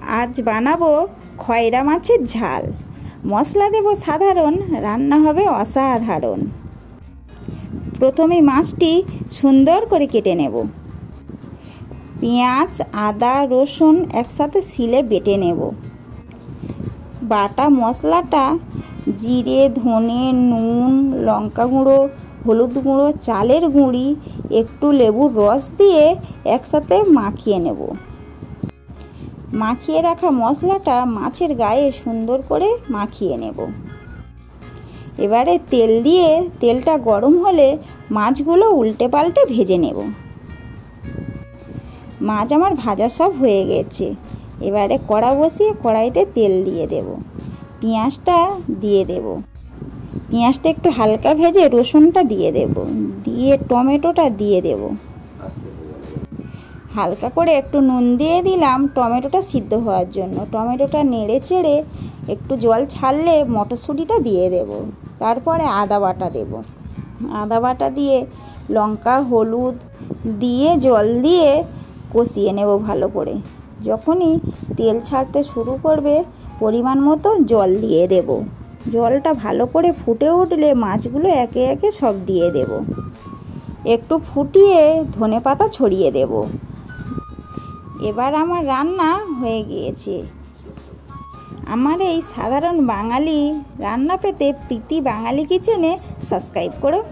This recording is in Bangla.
আজ বানাবো খয়রা মাছের ঝাল। মশলা দেব সাধারণ, রান্না হবে অসাধারণ। প্রথমে মাছটি সুন্দর করে কেটে নেব। পেঁয়াজ, আদা, রসুন একসাথে শিলে বেটে নেব। বাটা মশলাটা জিরে, ধনে, নুন, লঙ্কা গুঁড়ো, হলুদ গুঁড়ো, চালের গুঁড়ি, একটু লেবুর রস দিয়ে একসাথে মাখিয়ে নেব। মাখিয়ে রাখা মশলাটা মাছের গায়ে সুন্দর করে মাখিয়ে নেব। এবারে তেল দিয়ে তেলটা গরম হলে মাছগুলো উল্টে পাল্টে ভেজে নেব। মাছ আমার ভাজা সব হয়ে গেছে। এবারে কড়া বসিয়ে কড়াইতে তেল দিয়ে দেব। পেঁয়াজটা দিয়ে দেব। পেঁয়াজটা একটু হালকা ভেজে রসুনটা দিয়ে দেব, দিয়ে টমেটোটা দিয়ে দেব। হালকা করে একটু নুন দিয়ে দিলাম টমেটোটা সিদ্ধ হওয়ার জন্য। টমেটোটা নেড়ে চেড়ে একটু জল ছাড়লে মটরশুঁটিটা দিয়ে দেব। তারপরে আদা বাটা দেব। আদা বাটা দিয়ে লঙ্কা, হলুদ দিয়ে জল দিয়ে কষিয়ে নেব ভালো করে। যখনই তেল ছাড়তে শুরু করবে পরিমাণ মতো জল দিয়ে দেব। জলটা ভালো করে ফুটে উঠলে মাছগুলো একে একে সব দিয়ে দেব। একটু ফুটিয়ে ধনেপাতা ছড়িয়ে দেব। এবার আমার রান্না হয়ে গিয়েছে। আমার এই সাধারণ বাঙালি রান্না পেতে প্রীতি বাঙালি কিচেনে সাবস্ক্রাইব করো।